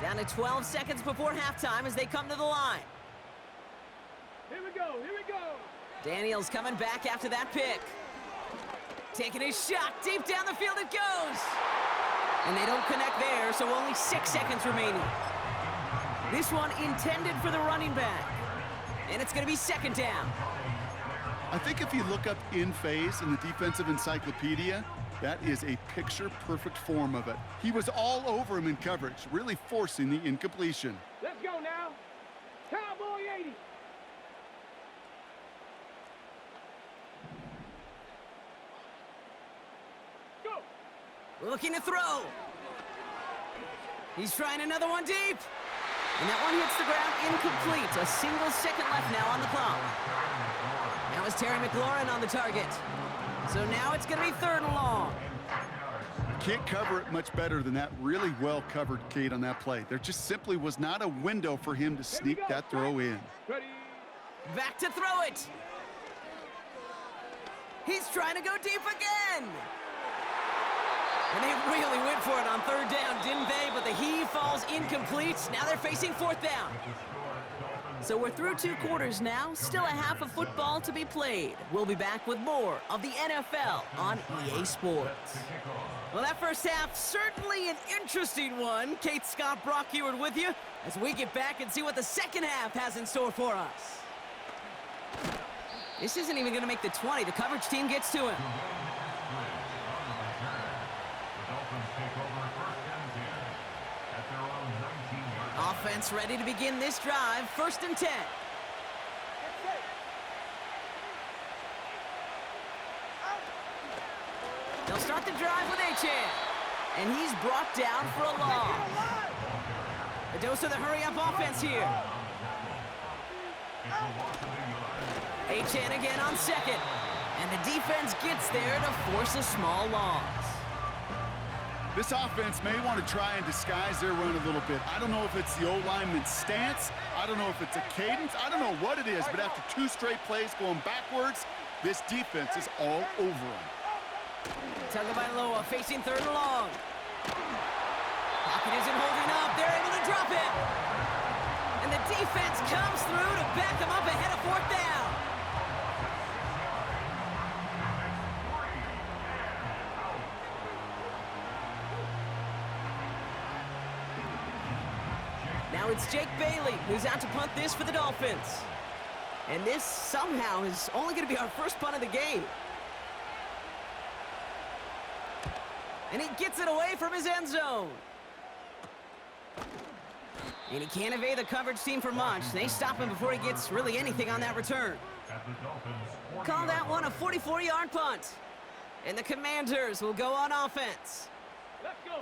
Down to 12 seconds before halftime as they come to the line. Here we go, here we go. Daniels coming back after that pick. Taking his shot, deep down the field it goes. And they don't connect there, so only 6 seconds remaining. This one intended for the running back. And it's going to be second down. I think if you look up in phase in the defensive encyclopedia, that is a picture-perfect form of it. He was all over him in coverage, really forcing the incompletion. Let's go now. Cowboy 80. Go. Looking to throw. He's trying another one deep. And that one hits the ground incomplete. A single second left now on the clock. That was Terry McLaurin on the target. So now it's going to be third and long. Can't cover it much better than that really well covered Kate on that play. There just simply was not a window for him to sneak that throw in. Ready. Back to throw it. He's trying to go deep again. And they really went for it on third down, didn't they? But the heave falls incomplete. Now they're facing fourth down. So we're through 2 quarters now. Still a half of football to be played. We'll be back with more of the NFL on EA Sports. Well, that first half, certainly an interesting one. Kate, Scott, Brock Ewart with you as we get back and see what the second half has in store for us. This isn't even going to make the 20. The coverage team gets to him. Offense ready to begin this drive. 1st and 10. They'll start the drive with Achan. And he's brought down for a loss. A dose of the hurry-up offense here. Achan again on second. And the defense gets there to force a small loss. This offense may want to try and disguise their run a little bit. I don't know if it's the O-lineman's stance. I don't know if it's a cadence. I don't know what it is, but after 2 straight plays going backwards, this defense is all over them. Tagovailoa facing third and long. Pocket isn't holding up. They're able to drop it. And the defense comes through to back them up ahead of fourth down. Now it's Jake Bailey who's out to punt this for the Dolphins. And this somehow is only going to be our first punt of the game. And he gets it away from his end zone. And he can't evade the coverage team for much. They stop him before he gets really anything on that return. Call that one a 44-yard punt. And the Commanders will go on offense. Let's go.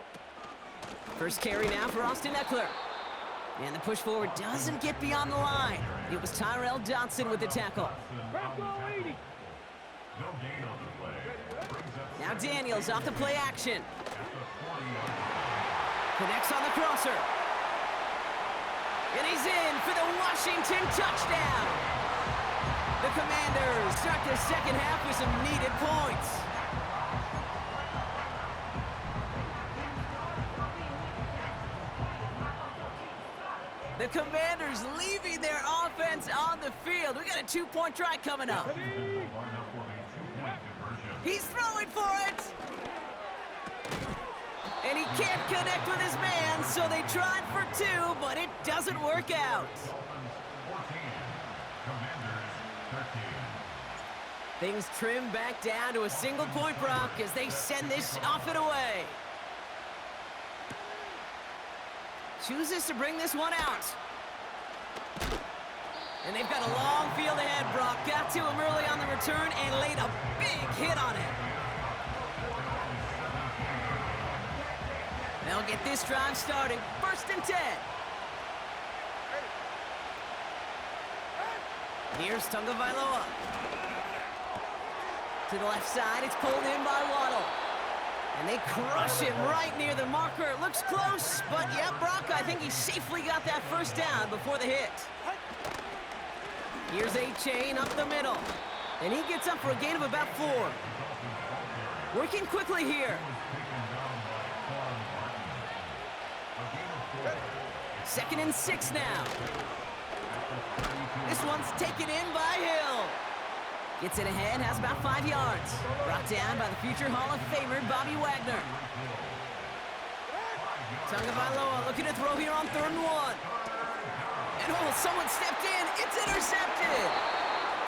First carry now for Austin Eckler. And the push forward doesn't get beyond the line. It was Tyrell Dodson with the tackle. Bronco 80. Now Daniels off the play action. Connects on the crosser. And he's in for the Washington touchdown. The Commanders start the second half with some needed points. The Commanders leaving their offense on the field. We got a 2-point try coming up. He's throwing for it. And he can't connect with his man, so they tried for 2, but it doesn't work out. Things trim back down to a single-point Brock as they send this off and away. Chooses to bring this one out. And they've got a long field ahead. Brock got to him early on the return and laid a big hit on it. They'll get this drive started. 1st and 10. Here's Tagovailoa. To the left side, it's pulled in by Waddle. And they crush him right near the marker. It looks close, but yeah, Brock, I think he safely got that first down before the hit. Here's Achan up the middle. And he gets up for a gain of about 4. Working quickly here. 2nd and 6 now. This one's taken in by Hill. Gets it ahead, has about 5 yards. Brought down by the future Hall of Famer, Bobby Wagner. Tagovailoa looking to throw here on 3rd and 1. And oh, someone stepped in. It's intercepted.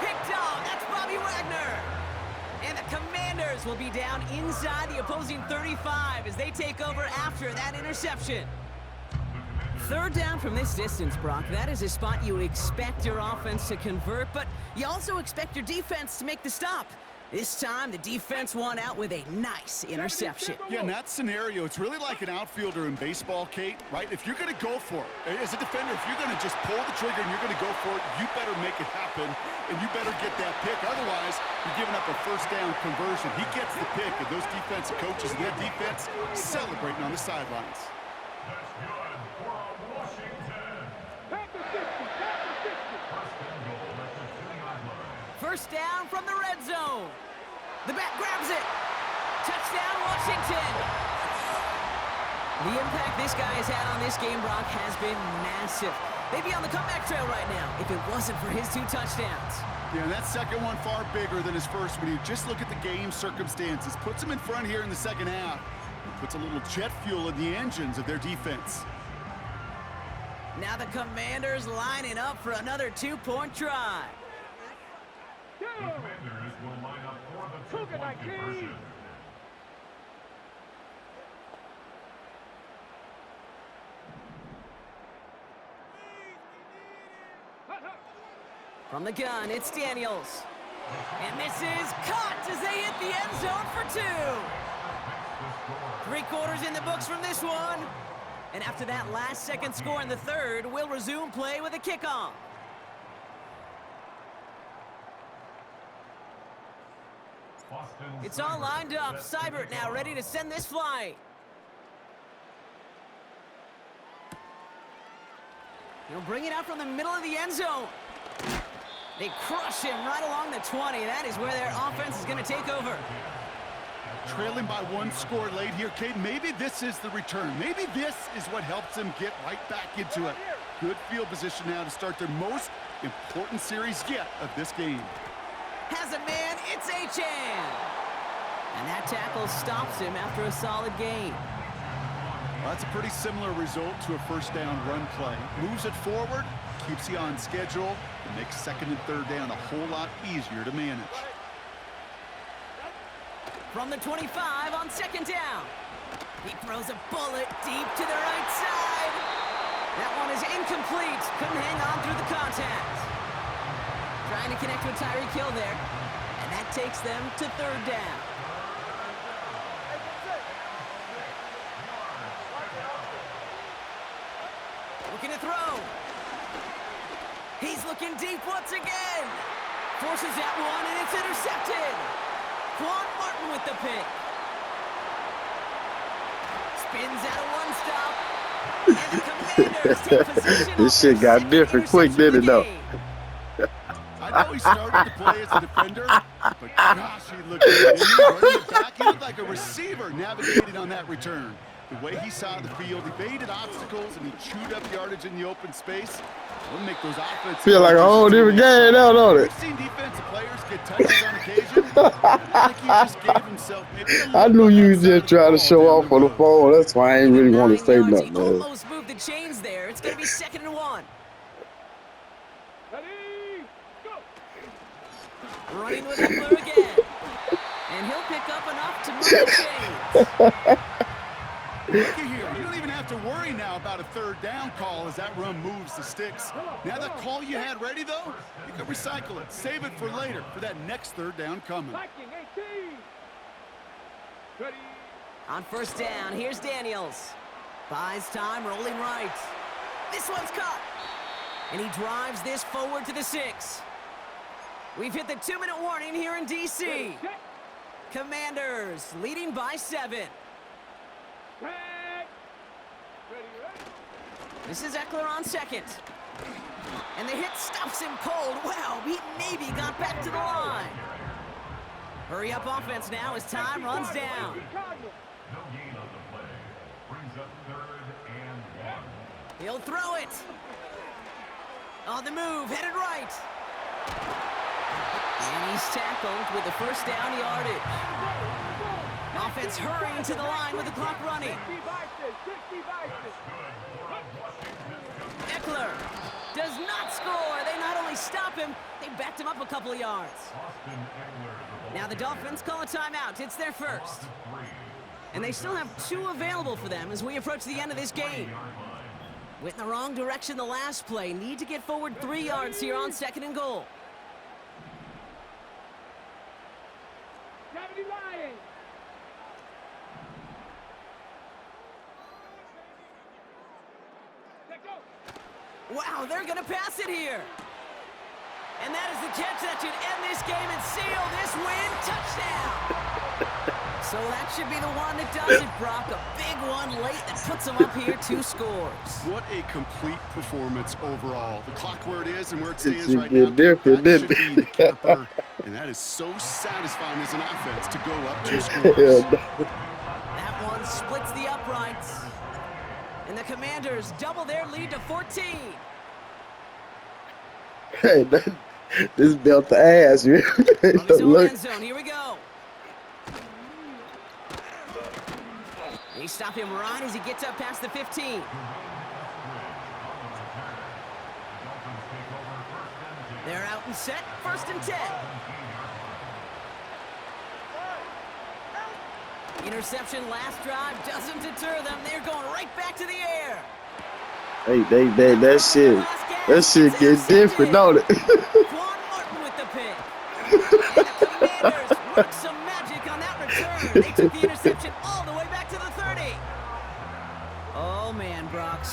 Picked off. That's Bobby Wagner. And the Commanders will be down inside the opposing 35 as they take over after that interception. 3rd down from this distance, Brock. That is a spot you expect your offense to convert, but you also expect your defense to make the stop. This time, the defense won out with a nice interception. Yeah, in that scenario, it's really like an outfielder in baseball, Kate, right? If you're going to go for it, as a defender, if you're going to just pull the trigger and you're going to go for it, you better make it happen, and you better get that pick. Otherwise, you're giving up a 1st down conversion. He gets the pick, and those defensive coaches and their defense celebrating on the sidelines. First down from the red zone. The back grabs it. Touchdown, Washington. The impact this guy has had on this game, Brock, has been massive. They'd be on the comeback trail right now if it wasn't for his 2 touchdowns. Yeah, and that second one far bigger than his first when you just look at the game circumstances. Puts him in front here in the 2nd half. And puts a little jet fuel in the engines of their defense. Now the Commanders lining up for another 2-point try. Commanders will line up for the 2-point conversion. From the gun, it's Daniels. And this is caught as they hit the end zone for 2. 3 quarters in the books from this one. And after that last-second score in the 3rd, we'll resume play with a kickoff. It's all lined up. Seibert now ready to send this flight. He'll bring it out from the middle of the end zone. They crush him right along the 20. That is where their offense is going to take over. Trailing by 1 score late here, Kate. Maybe this is the return. Maybe this is what helps them get right back into it. Good field position now to start their most important series yet of this game. Has a man, it's Achane. And that tackle stops him after a solid gain. Well, that's a pretty similar result to a 1st down run play. Moves it forward, keeps you on schedule, and makes 2nd and 3rd down a whole lot easier to manage. From the 25 on 2nd down. He throws a bullet deep to the right side. That one is incomplete. Couldn't hang on through the contact. Trying to connect with Tyreek Hill there. And that takes them to 3rd down. Looking to throw. He's looking deep once again. Forces that one, and it's intercepted. Quan Martin with the pick. Spins out of 1 stop. And the Commanders take possession. This shit got different quick, didn't it, though? I know he started to play as a defender, but gosh, he looked good. He running it back. He looked like a receiver navigating on that return. The way he saw the field, evaded obstacles, and he chewed up yardage in the open space. We'll make those offensive. Feel like a whole different game now, don't it? We've seen defensive players get touches on occasion. I think he just gave himself maybe a I knew you was just trying to show off on the phone. That's why I ain't really want to say nothing, man. Almost moved the chains there. It's going to be 2nd and 1. Ready, go. Running with Eckler again. And he'll pick up enough to move the chains. Looky here, you don't even have to worry now about a 3rd down call as that run moves the sticks. Now that call you had ready, though, you can recycle it. Save it for later, for that next 3rd down coming. Viking 18. Ready. On 1st down, here's Daniels. Buys time, rolling right. This one's caught. And he drives this forward to the 6. We've hit the 2-minute warning here in D.C. Commanders leading by 7. This is Eckler on 2nd. And the hit stops him cold. Wow, he maybe got back to the line. Hurry up offense now as time runs down. He'll throw it. On the move, headed right. And he's tackled with the first down yardage. Offense hurrying to the line with the clock running. Eckler does not score. They not only stop him, they backed him up a couple of yards. Now the Dolphins call a timeout. It's their first. And they still have 2 available for them as we approach the end of this game. Went in the wrong direction the last play. Need to get forward 3 yards here on 2nd and goal. Wow, they're going to pass it here. And that is the catch that should end this game and seal this win. Touchdown. So that should be the one that does it, Brock. A big one late that puts them up here 2 scores. What a complete performance overall. The clock where it is and where it stands right now, that should be the capper. And that is so satisfying as an offense to go up 2 scores. That one splits the uprights. And the Commanders double their lead to 14. Hey, this belt the ass, man. From his own end zone, here we go. They stop him right as he gets up past the 15. They're out and set, 1st and 10. Interception last drive doesn't deter them. They're going right back to the air. Hey, that shit get different, don't it? Quan Martin with the pick. And the Commanders worked some magic on that return. They took the interception all the way back to the 30. Oh, man, Brock,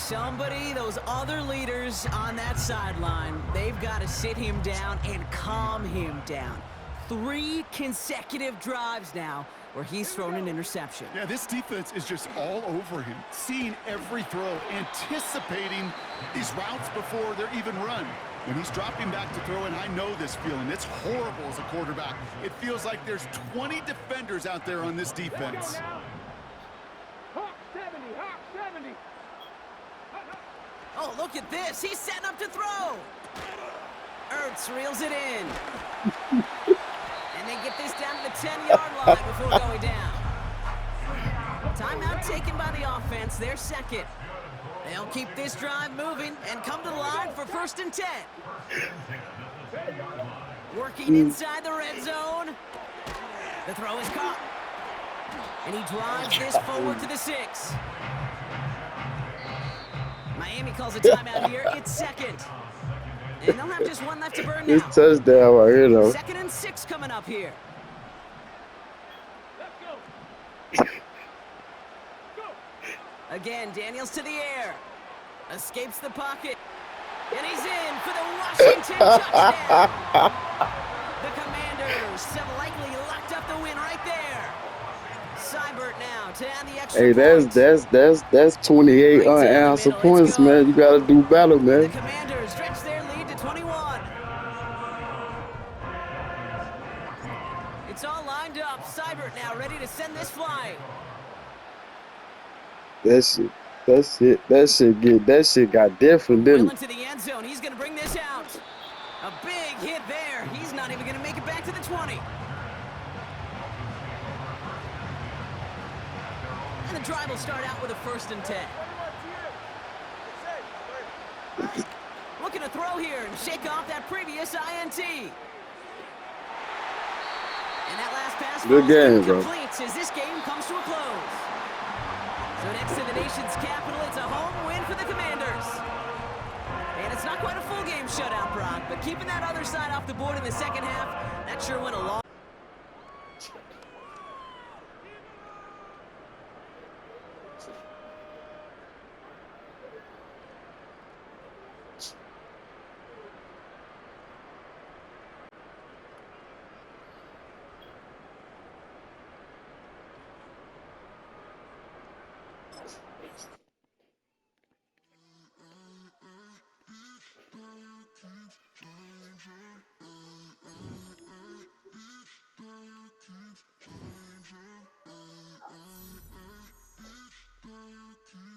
those other leaders on that sideline, they've got to sit him down and calm him down. 3 consecutive drives now where he's thrown an interception. Yeah, this defense is just all over him, seeing every throw, anticipating these routes before they're even run. When he's dropping back to throw, and I know this feeling, it's horrible as a quarterback. It feels like there's 20 defenders out there on this defense. Hawk 70, Hawk 70. Oh, look at this. He's setting up to throw. Ertz reels it in. And they get this down to the 10-yard line before going down. Timeout taken by the offense, their second. They'll keep this drive moving and come to the line for 1st and 10. Working inside the red zone. The throw is caught. And he drives this forward to the 6. Miami calls a timeout here. It's 2nd. And they'll have just 1 left to burn now. This touchdown right here, though. 2nd and 6 coming up here. Let's go. Again, Daniels to the air. Escapes the pocket. And he's in for the Washington touchdown. The Commanders have likely locked up the win right there. Seibert now to add the extra Hey, that's 28 unanswered points, man. You gotta do better, The man. Commanders stretch their lead to 21. It's all lined up. Seibert now ready to send this flying. That shit got different, didn't Well it? into the end zone. He's going to bring this out. A big hit there. He's not even going to make it back to the 20. And the drive will start out with a 1st and 10. Looking to throw here and shake off that previous INT. And that last pass Good game, bro. completes as this game comes to a close. So next to the nation's capital, it's a home win for the Commanders. And it's not quite a full game shutout, Brock, but keeping that other side off the board in the second half, that sure went a long